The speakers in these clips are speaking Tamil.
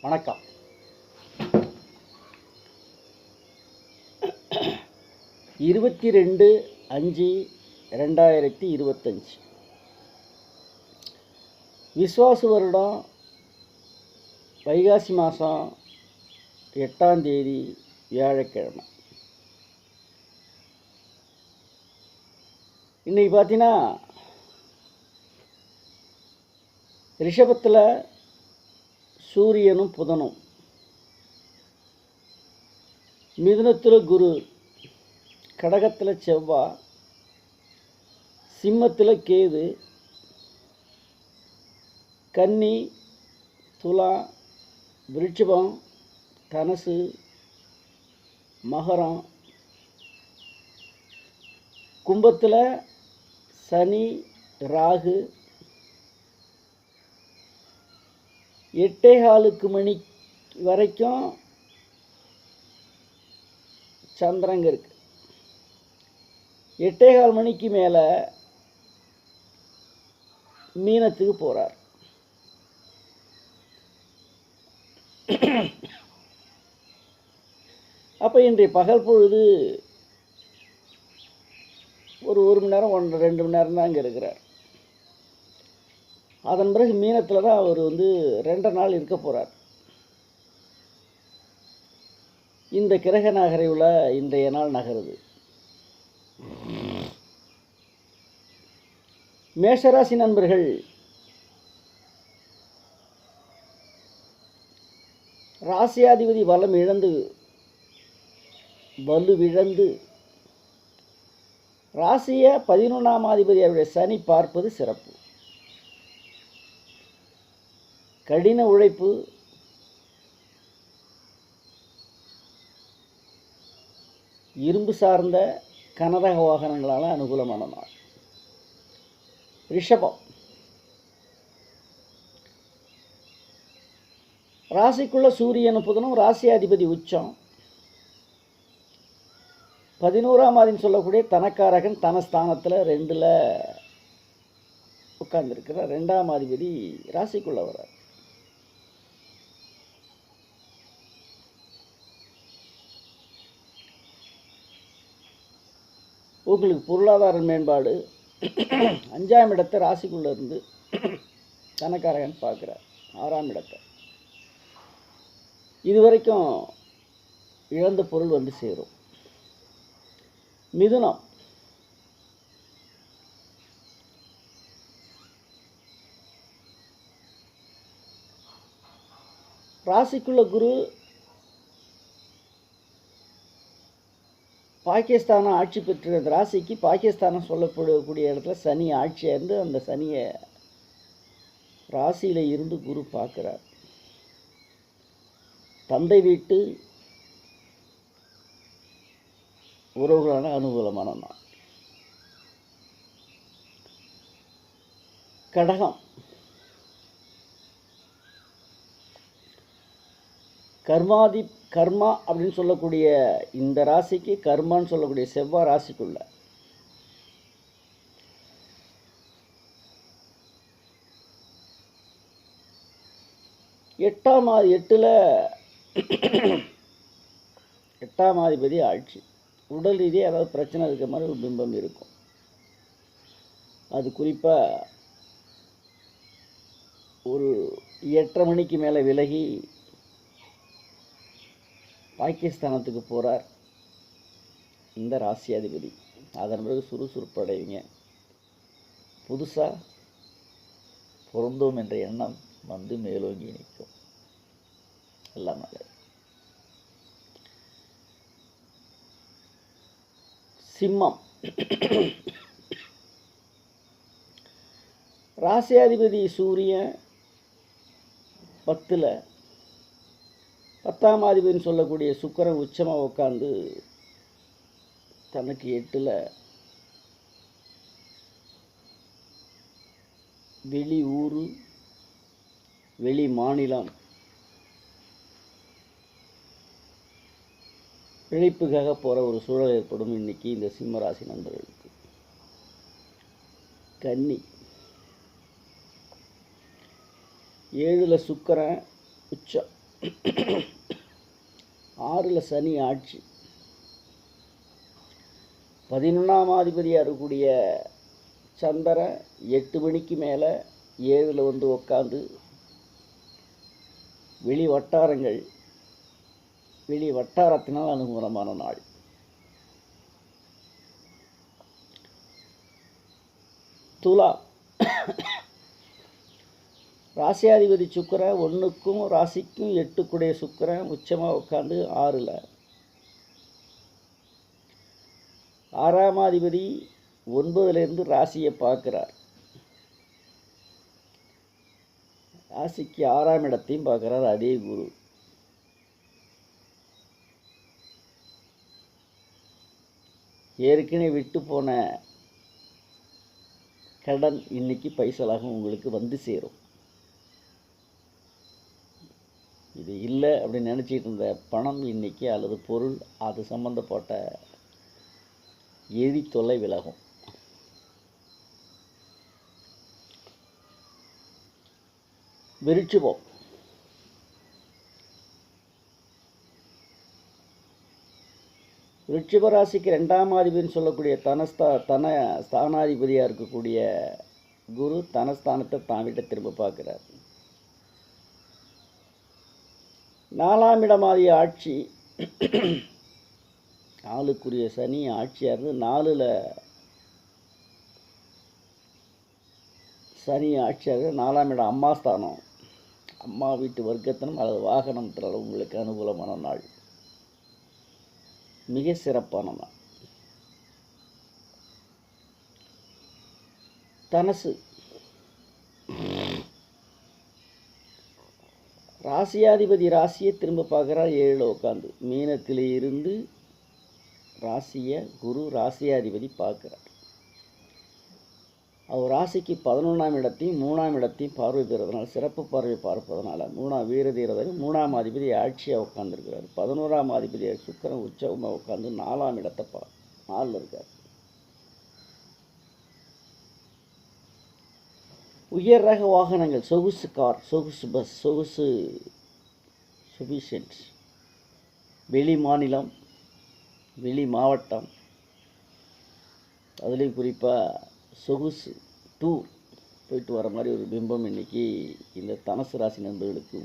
வணக்கம். 22/5/2025 விஸ்வாசு வருடம் வைகாசி மாதம் 8ஆம் தேதி வியாழக்கிழமை. இன்றைக்கி பார்த்தீங்கன்னா ரிஷபத்தில் சூரியனும் புதனும், மிதுனத்தில் குரு, கடகத்தில் செவ்வாய், சிம்மத்தில் கேது, கன்னி, துலா, விருட்சிபம், தனுசு, மகரம், கும்பத்தில் சனி, ராகு, 8:15 மணி வரைக்கும் சந்திரங்க இருக்கு. 8:15 மணிக்கு மேலே மீனத்துக்கு போகிறார். அப்போ இன்றைய பகல் பொழுது ஒரு மணி நேரம் 2 மணி நேரம் தான் இங்கே இருக்கிறார். அதன் பிறகு மீனத்தில் தான் அவர் 2 நாள் இருக்க போகிறார். இந்த கிரக நகரைவில் இன்றைய நாள் நகருது. மேஷராசி நண்பர்கள், ராசியாதிபதி வலுவிழந்து ராசியை 11ஆம் அதிபதி அவருடைய சனி பார்ப்பது சிறப்பு. கடின உழைப்பு, இரும்பு சார்ந்த கனரக வாகனங்களால் அனுகூலமான நாள். ரிஷபம், ராசிக்குள்ள சூரியனும் புதனும், ராசியாதிபதி உச்சம், 11ஆம் அதிபதி சொல்லக்கூடிய தனக்காரகன் தனஸ்தானத்தில் 2ல் உட்கார்ந்துருக்கிற 2ஆம் அதிபதி ராசிக்குள்ள வர்றார். உங்களுக்கு பொருளாதார மேம்பாடு. 5ஆம் இடத்தை ராசிக்குள்ளே இருந்து தனக்காரகன் பார்க்குறார். 6ஆம் இடத்தை இதுவரைக்கும் இழந்த பொருள் வந்து சேரும். மிதுனம், ராசிக்குள்ள குரு பாகிஸ்தானம் ஆட்சி பெற்ற ராசிக்கு பாகிஸ்தானம் சொல்லப்படக்கூடிய இடத்துல சனி ஆட்சியாக இருந்து அந்த சனியை ராசியில் இருந்து குரு பார்க்குறார். தந்தை வீட்டு உறவுகளான அனுகூலமான நாள். கடகம், கர்மா அப்படின்னு சொல்லக்கூடிய இந்த ராசிக்கு கர்மான்னு சொல்லக்கூடிய செவ்வாய் ராசிக்குள்ள 8ஆம் அதிபதி ஆட்சி. உடல் ரீதியாக ஏதாவது பிரச்சனை இருக்கிற மாதிரி ஒரு பிம்பம் இருக்கும். அது குறிப்பாக ஒரு 8:30 மணிக்கு மேலே விலகி பாகிஸ்தானத்துக்கு போகிறார் இந்த ராசியாதிபதி. அதன் பிறகு சுறுசுறுப்படைவீங்க. புதுசாக பொருந்தோம் என்ற எண்ணம் வந்து மேலோங்கி நிற்கும். எல்லாம் நல்லது. சிம்மம், ராசியாதிபதி சூரியன் 10ல், 10ஆம் அதிபதினு சொல்லக்கூடிய சுக்கிரன் உச்சமாக உட்காந்து தனக்கு 8ல் வெளி ஊர், வெளி மாநிலம் பிழைப்புக்காக போகிற ஒரு சூழல் ஏற்படும் இன்னைக்கு இந்த சிம்மராசி நண்பர்களுக்கு. கன்னி, 7ல் சுக்கிரன் உச்சம், 6ல் சனி ஆட்சி. 11ஆம் அதிபதியாக இருக்கக்கூடிய சந்திரன் 8 மணிக்கு மேலே 7ல் வந்து உட்காந்து வெளி வட்டாரத்தினால் அனுகூலமான நாள். துலா ராசியாதிபதி சுக்கிரன் 1க்கும் ராசிக்கும் 8க்குடைய சுக்கிரன் உச்சமாக உட்காந்து 6ல். 6ஆம் அதிபதி 9லேருந்து ராசியை பார்க்குறார். ராசிக்கு 6ஆம் இடத்தையும் பார்க்குறார் அதே குரு. ஏற்கனவே விட்டு போன கடன் இன்னைக்கு பைசலாக உங்களுக்கு வந்து சேரும். இது இல்லை அப்படின்னு நினச்சிட்டு இருந்த பணம் இன்னைக்கு அல்லது பொருள் அது சம்பந்தப்பட்ட எரி தொல்லை விலகும். விருச்சிகம் விருச்சிக ராசிக்கு 2ஆம் அதிபதினு சொல்லக்கூடிய தன ஸ்தானாதிபதியாக இருக்கக்கூடிய குரு தனஸ்தானத்தை தான் வீட்டை திரும்ப பார்க்குறார். 4ஆம் இடமாதிய ஆட்சி. 4க்குரிய சனி ஆட்சியாக இருந்து 4ல் சனி ஆட்சியாக 4ஆம் இடம் அம்மா ஸ்தானம். அம்மா வீட்டு வர்க்கத்தினம் அல்லது வாகனத்தில் உங்களுக்கு அனுகூலமான நாள், மிக சிறப்பான நாள். தனுசு ராசியாதிபதி ராசியை திரும்ப பார்க்குறார் 7ல் உட்காந்து. மீனத்தில் இருந்து ராசியை குரு ராசியாதிபதி பார்க்குறார். அவர் ராசிக்கு 11ஆம் இடத்தையும் 3ஆம் இடத்தையும் பார்வை பெறுவதனால, சிறப்பு பார்வை பார்ப்பதனால 3ஆம் வீரதீரதர் 3ஆம் அதிபதி ஆட்சியாக உட்காந்துருக்கிறார். 11ஆம் அதிபதி சுக்கிரன் உற்சவமாக உட்காந்து 4ஆம் இடத்தை 4ல் இருக்கார். உயர் ரக வாகனங்கள், சொகுசு கார், சொகுசு பஸ், சொகுசு சஃபிஷியன்ட், வெளி மாநிலம் வெளி மாவட்டம், அதுலேயும் குறிப்பாக சொகுசு டூர் போயிட்டு வர மாதிரி ஒரு பிம்பம் இன்றைக்கி இந்த தனுசு ராசி நண்பர்களுக்கு.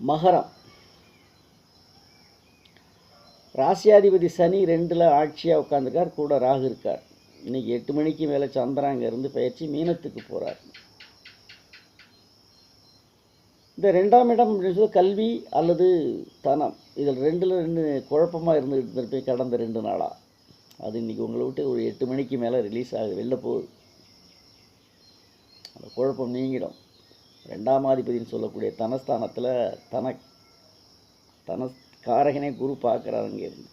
மகரம் ராசியாதிபதி சனி 2ல் ஆட்சியாக உட்காந்துருக்கார். கூட ராகு இருக்கார். இன்றைக்கி 8 மணிக்கு மேலே சந்திரன் அங்கேருந்து பயிற்சி மீனத்துக்கு போகிறார். இந்த 2ஆம் இடம் அப்படின்னு சொல்லி கல்வி அல்லது தனம், இதில் 2 குழப்பமாக இருந்துகிட்டு கடந்த 2 நாளாக. அது இன்றைக்கி உங்களை விட்டு ஒரு 8 மணிக்கு மேலே ரிலீஸ் ஆகுது, வெளில போகுது. அந்த குழப்பம் நீங்கிடும். 2ஆம் அதிபதினு சொல்லக்கூடிய தனஸ்தானத்தில் தனஸ்காரகனே குரு பார்க்குறாரு. அங்கேருந்து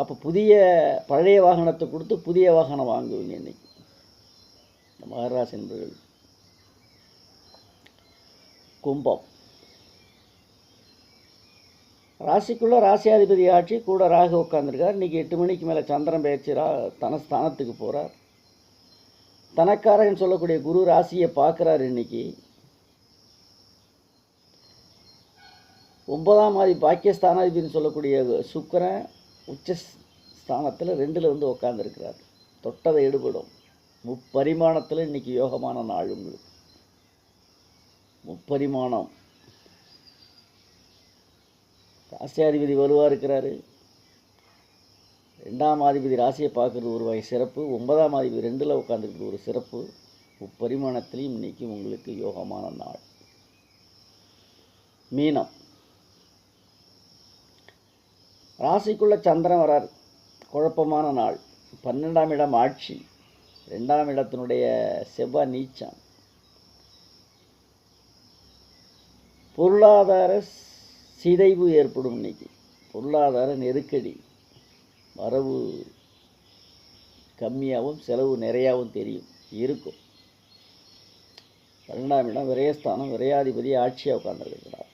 அப்போ பழைய வாகனத்தை கொடுத்து புதிய வாகனம் வாங்குவீங்க இன்றைக்கி இந்த மகராசி என்பவர்கள். கும்பம் ராசிக்குள்ளே ராசியாதிபதி ஆட்சி, கூட ராகு உட்காந்துருக்கார். இன்றைக்கி 8 மணிக்கு மேலே சந்திரன் பயிற்சி தனஸ்தானத்துக்கு போகிறார். தனக்காரகன் சொல்லக்கூடிய குரு ராசியை பார்க்குறாரு. இன்றைக்கி 9ஆம் அதிபதி பாக்கியஸ்தானாதிபதினு சொல்லக்கூடிய சுக்கிரன் உச்ச ஸ்தானத்தில் 2ல் வந்து உட்காந்துருக்கிறார். தொட்டதை எடுபடும். முப்பரிமாணத்தில் இன்றைக்கி யோகமான நாள் உங்களுக்கு. முப்பரிமாணம். ராசியாதிபதி வலுவாக இருக்கிறாரு. 2ஆம் அதிபதி ராசியை பார்க்குறது ஒரு வகை சிறப்பு. 9ஆம் அதிபதி 2ல் உட்காந்துருக்குறது ஒரு சிறப்பு. முப்பரிமாணத்திலையும் இன்றைக்கி உங்களுக்கு யோகமான நாள். மீனம் ராசிக்குள்ளே சந்திரன் வரார். குழப்பமான நாள். 12ஆம் இடம் ஆட்சி. 2ஆம் இடத்தினுடைய செவ்வாய் நீச்சம். பொருளாதார சிதைவு ஏற்படும். இன்றைக்கி பொருளாதார நெருக்கடி, வரவு கம்மியாகவும் செலவு நிறையாகவும் இருக்கும். 12ஆம் இடம் விரயஸ்தானம். விரையாதிபதி ஆட்சியாக உட்கார்ந்துருக்கிறார்.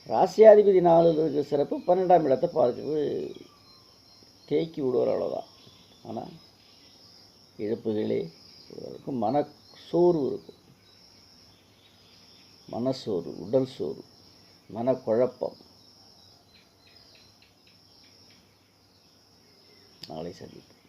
ராசியாதிபதி 4ல் இருக்கிற சிறப்பு. 12ஆம் இடத்தை பார்க்குறது தேக்கி விடுவார், அவ்வளோதான். ஆனால் இழப்புகளே இருக்கும். மனசோர்வு இருக்கும். மனசோர்வு, உடல் சோர்வு, மனக்குழப்பம். நாளை சந்திப்போம்.